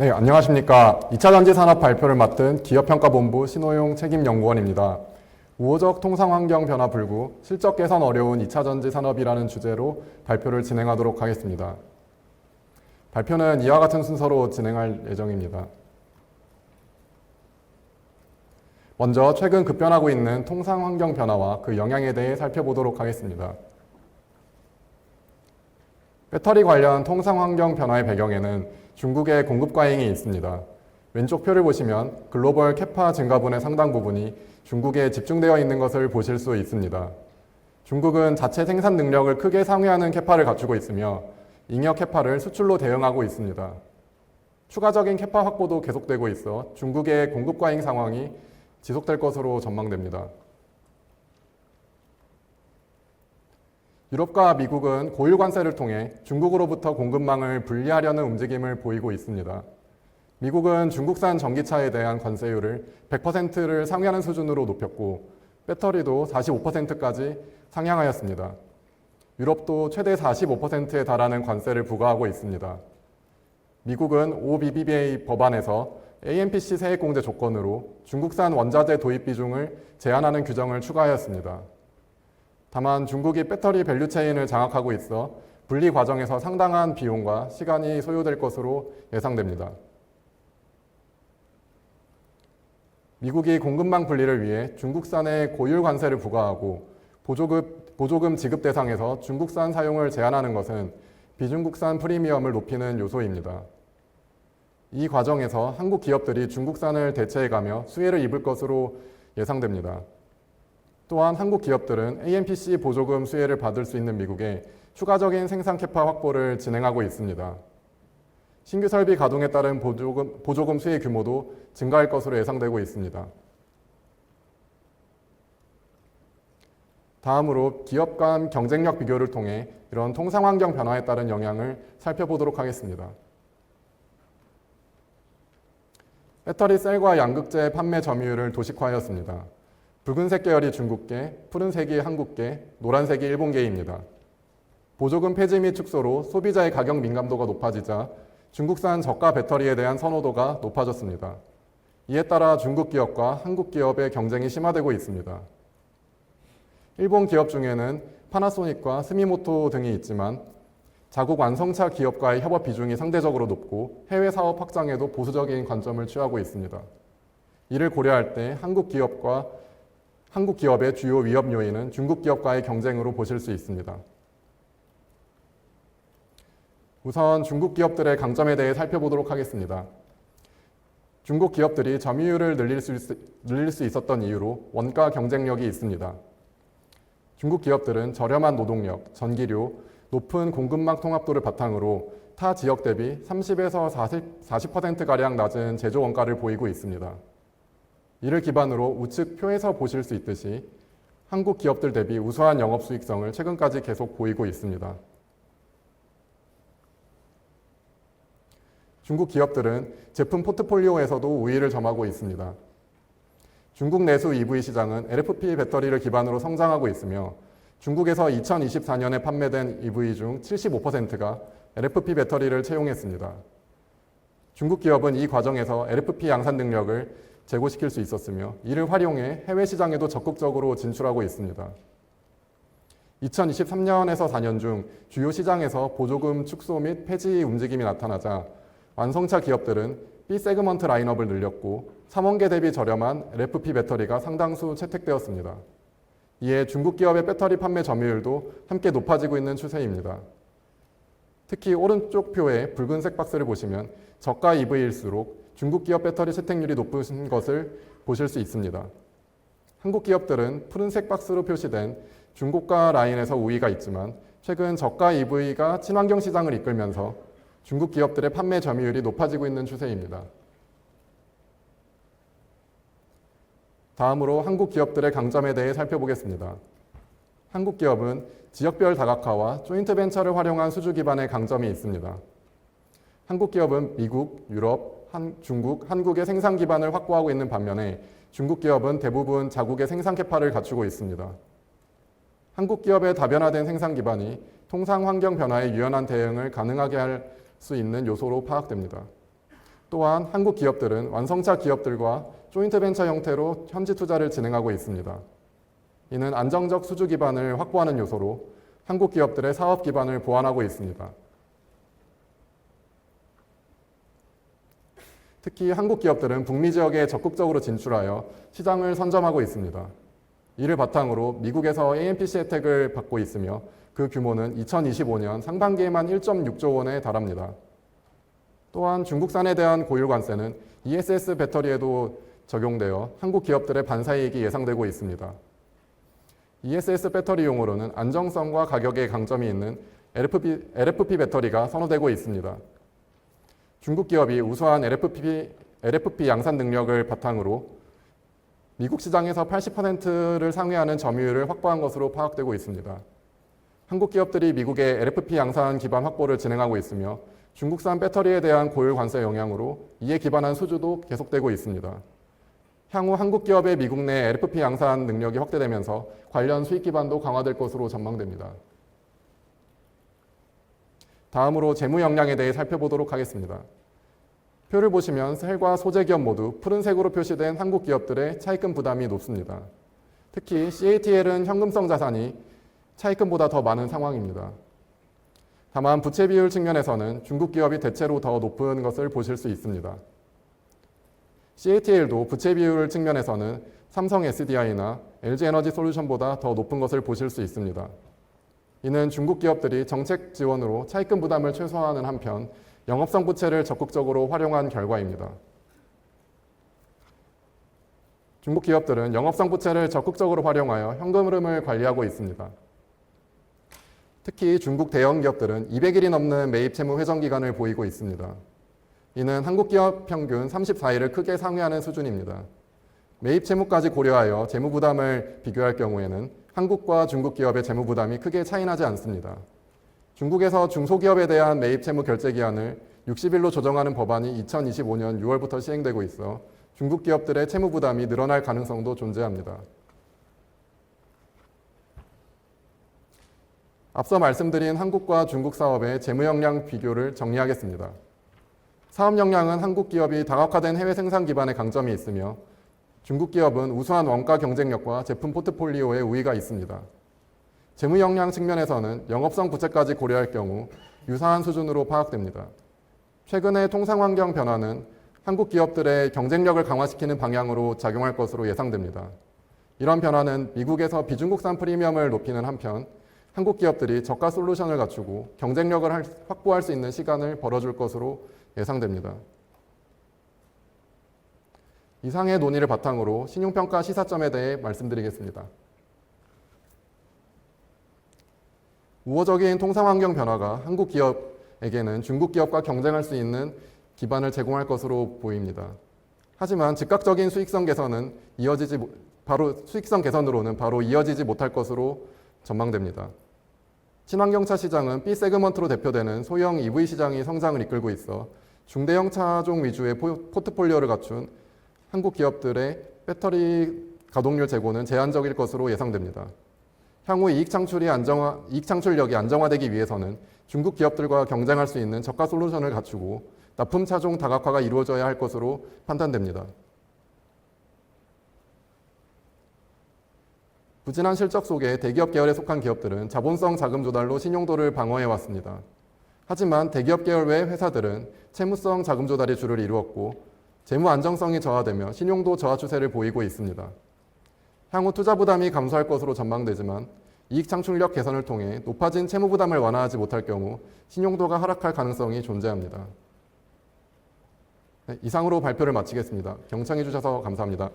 네, 안녕하십니까. 2차전지 산업 발표를 맡은 기업평가본부 신호용 책임연구원입니다. 우호적 통상환경 변화 불구, 실적 개선 어려운 2차전지 산업이라는 주제로 발표를 진행하도록 하겠습니다. 발표는 이와 같은 순서로 진행할 예정입니다. 먼저 최근 급변하고 있는 통상환경 변화와 그 영향에 대해 살펴보도록 하겠습니다. 배터리 관련 통상환경 변화의 배경에는 중국의 공급 과잉이 있습니다. 왼쪽 표를 보시면 글로벌 캐파 증가분의 상당 부분이 중국에 집중되어 있는 것을 보실 수 있습니다. 중국은 자체 생산 능력을 크게 상회하는 캐파를 갖추고 있으며 잉여 캐파를 수출로 대응하고 있습니다. 추가적인 캐파 확보도 계속되고 있어 중국의 공급 과잉 상황이 지속될 것으로 전망됩니다. 유럽과 미국은 고율 관세를 통해 중국으로부터 공급망을 분리하려는 움직임을 보이고 있습니다. 미국은 중국산 전기차에 대한 관세율을 100%를 상회하는 수준으로 높였고 배터리도 45%까지 상향하였습니다. 유럽도 최대 45%에 달하는 관세를 부과하고 있습니다. 미국은 OBBBA 법안에서 AMPC 세액공제 조건으로 중국산 원자재 도입 비중을 제한하는 규정을 추가하였습니다. 다만 중국이 배터리 밸류체인을 장악하고 있어 분리 과정에서 상당한 비용과 시간이 소요될 것으로 예상됩니다. 미국이 공급망 분리를 위해 중국산에 고율 관세를 부과하고 보조금 지급 대상에서 중국산 사용을 제한하는 것은 비중국산 프리미엄을 높이는 요소입니다. 이 과정에서 한국 기업들이 중국산을 대체해가며 수혜를 입을 것으로 예상됩니다. 또한 한국 기업들은 AMPC 보조금 수혜를 받을 수 있는 미국에 추가적인 생산 캐파 확보를 진행하고 있습니다. 신규 설비 가동에 따른 보조금 수혜 규모도 증가할 것으로 예상되고 있습니다. 다음으로 기업 간 경쟁력 비교를 통해 이런 통상환경 변화에 따른 영향을 살펴보도록 하겠습니다. 배터리 셀과 양극재 판매 점유율을 도식화하였습니다. 붉은색 계열이 중국계, 푸른색이 한국계, 노란색이 일본계입니다. 보조금 폐지 및 축소로 소비자의 가격 민감도가 높아지자 중국산 저가 배터리에 대한 선호도가 높아졌습니다. 이에 따라 중국 기업과 한국 기업의 경쟁이 심화되고 있습니다. 일본 기업 중에는 파나소닉과 스미모토 등이 있지만 자국 완성차 기업과의 협업 비중이 상대적으로 높고 해외 사업 확장에도 보수적인 관점을 취하고 있습니다. 이를 고려할 때 한국 기업의 주요 위협 요인은 중국 기업과의 경쟁으로 보실 수 있습니다. 우선 중국 기업들의 강점에 대해 살펴보도록 하겠습니다. 중국 기업들이 점유율을 늘릴 수 있었던 이유로 원가 경쟁력이 있습니다. 중국 기업들은 저렴한 노동력, 전기료, 높은 공급망 통합도를 바탕으로 타 지역 대비 30에서 40%가량 낮은 제조 원가를 보이고 있습니다. 이를 기반으로 우측 표에서 보실 수 있듯이 한국 기업들 대비 우수한 영업 수익성을 최근까지 계속 보이고 있습니다. 중국 기업들은 제품 포트폴리오에서도 우위를 점하고 있습니다. 중국 내수 EV 시장은 LFP 배터리를 기반으로 성장하고 있으며 중국에서 2024년에 판매된 EV 중 75%가 LFP 배터리를 채용했습니다. 중국 기업은 이 과정에서 LFP 양산 능력을 제고시킬 수 있었으며 이를 활용해 해외 시장에도 적극적으로 진출하고 있습니다. 2023년에서 4년 중 주요 시장에서 보조금 축소 및 폐지 움직임이 나타나자 완성차 기업들은 B 세그먼트 라인업을 늘렸고 3원계 대비 저렴한 LFP 배터리가 상당수 채택되었습니다. 이에 중국 기업의 배터리 판매 점유율도 함께 높아지고 있는 추세입니다. 특히 오른쪽 표의 붉은색 박스를 보시면 저가 EV일수록 중국 기업 배터리 채택률이 높은 것을 보실 수 있습니다. 한국 기업들은 푸른색 박스로 표시된 중고가 라인에서 우위가 있지만 최근 저가 EV가 친환경 시장을 이끌면서 중국 기업들의 판매 점유율이 높아지고 있는 추세입니다. 다음으로 한국 기업들의 강점에 대해 살펴보겠습니다. 한국 기업은 지역별 다각화와 조인트 벤처를 활용한 수주 기반의 강점이 있습니다. 한국 기업은 미국, 유럽, 중국, 한국의 생산 기반을 확보하고 있는 반면에 중국 기업은 대부분 자국의 생산 캐파를 갖추고 있습니다. 한국 기업의 다변화된 생산 기반이 통상 환경 변화에 유연한 대응을 가능하게 할 수 있는 요소로 파악됩니다. 또한 한국 기업들은 완성차 기업들과 조인트 벤처 형태로 현지 투자를 진행하고 있습니다. 이는 안정적 수주 기반을 확보하는 요소로 한국 기업들의 사업 기반을 보완하고 있습니다. 특히 한국 기업들은 북미 지역에 적극적으로 진출하여 시장을 선점하고 있습니다. 이를 바탕으로 미국에서 AMPC 혜택을 받고 있으며 그 규모는 2025년 상반기에만 1.6조 원에 달합니다. 또한 중국산에 대한 고율 관세는 ESS 배터리에도 적용되어 한국 기업들의 반사이익이 예상되고 있습니다. ESS 배터리용으로는 안정성과 가격에 강점이 있는 LFP 배터리가 선호되고 있습니다. 중국 기업이 우수한 LFP 양산 능력을 바탕으로 미국 시장에서 80%를 상회하는 점유율을 확보한 것으로 파악되고 있습니다. 한국 기업들이 미국의 LFP 양산 기반 확보를 진행하고 있으며 중국산 배터리에 대한 고율 관세 영향으로 이에 기반한 수주도 계속되고 있습니다. 향후 한국 기업의 미국 내 LFP 양산 능력이 확대되면서 관련 수익 기반도 강화될 것으로 전망됩니다. 다음으로 재무 역량에 대해 살펴보도록 하겠습니다. 표를 보시면 셀과 소재 기업 모두 푸른색으로 표시된 한국 기업들의 차입금 부담이 높습니다. 특히 CATL은 현금성 자산이 차입금보다 더 많은 상황입니다. 다만 부채 비율 측면에서는 중국 기업이 대체로 더 높은 것을 보실 수 있습니다. CATL도 부채 비율 측면에서는 삼성 SDI나 LG에너지솔루션보다 더 높은 것을 보실 수 있습니다. 이는 중국 기업들이 정책 지원으로 차입금 부담을 최소화하는 한편 영업성 부채를 적극적으로 활용한 결과입니다. 중국 기업들은 영업성 부채를 적극적으로 활용하여 현금 흐름을 관리하고 있습니다. 특히 중국 대형 기업들은 200일이 넘는 매입 채무 회전 기간을 보이고 있습니다. 이는 한국 기업 평균 34일을 크게 상회하는 수준입니다. 매입 채무까지 고려하여 재무 부담을 비교할 경우에는 한국과 중국 기업의 재무 부담이 크게 차이나지 않습니다. 중국에서 중소기업에 대한 매입 채무 결제 기한을 60일로 조정하는 법안이 2025년 6월부터 시행되고 있어 중국 기업들의 채무 부담이 늘어날 가능성도 존재합니다. 앞서 말씀드린 한국과 중국 사업의 재무 역량 비교를 정리하겠습니다. 사업 역량은 한국 기업이 다각화된 해외 생산 기반의 강점이 있으며 중국 기업은 우수한 원가 경쟁력과 제품 포트폴리오의 우위가 있습니다. 재무 역량 측면에서는 영업성 부채까지 고려할 경우 유사한 수준으로 파악됩니다. 최근의 통상 환경 변화는 한국 기업들의 경쟁력을 강화시키는 방향으로 작용할 것으로 예상됩니다. 이런 변화는 미국에서 비중국산 프리미엄을 높이는 한편 한국 기업들이 저가 솔루션을 갖추고 경쟁력을 확보할 수 있는 시간을 벌어줄 것으로 예상됩니다. 이상의 논의를 바탕으로 신용평가 시사점에 대해 말씀드리겠습니다. 우호적인 통상환경 변화가 한국 기업에게는 중국 기업과 경쟁할 수 있는 기반을 제공할 것으로 보입니다. 하지만 즉각적인 수익성 개선으로는 바로 이어지지 못할 것으로 전망됩니다. 친환경차 시장은 B 세그먼트로 대표되는 소형 EV 시장이 성장을 이끌고 있어 중대형 차종 위주의 포트폴리오를 갖춘 한국 기업들의 배터리 가동률 제고는 제한적일 것으로 예상됩니다. 향후 이익 창출력이 안정화되기 위해서는 중국 기업들과 경쟁할 수 있는 저가 솔루션을 갖추고 납품 차종 다각화가 이루어져야 할 것으로 판단됩니다. 부진한 실적 속에 대기업 계열에 속한 기업들은 자본성 자금 조달로 신용도를 방어해왔습니다. 하지만 대기업 계열 외 회사들은 채무성 자금 조달이 주를 이루었고 재무 안정성이 저하되며 신용도 저하 추세를 보이고 있습니다. 향후 투자 부담이 감소할 것으로 전망되지만 이익 창출력 개선을 통해 높아진 채무 부담을 완화하지 못할 경우 신용도가 하락할 가능성이 존재합니다. 이상으로 발표를 마치겠습니다. 경청해 주셔서 감사합니다.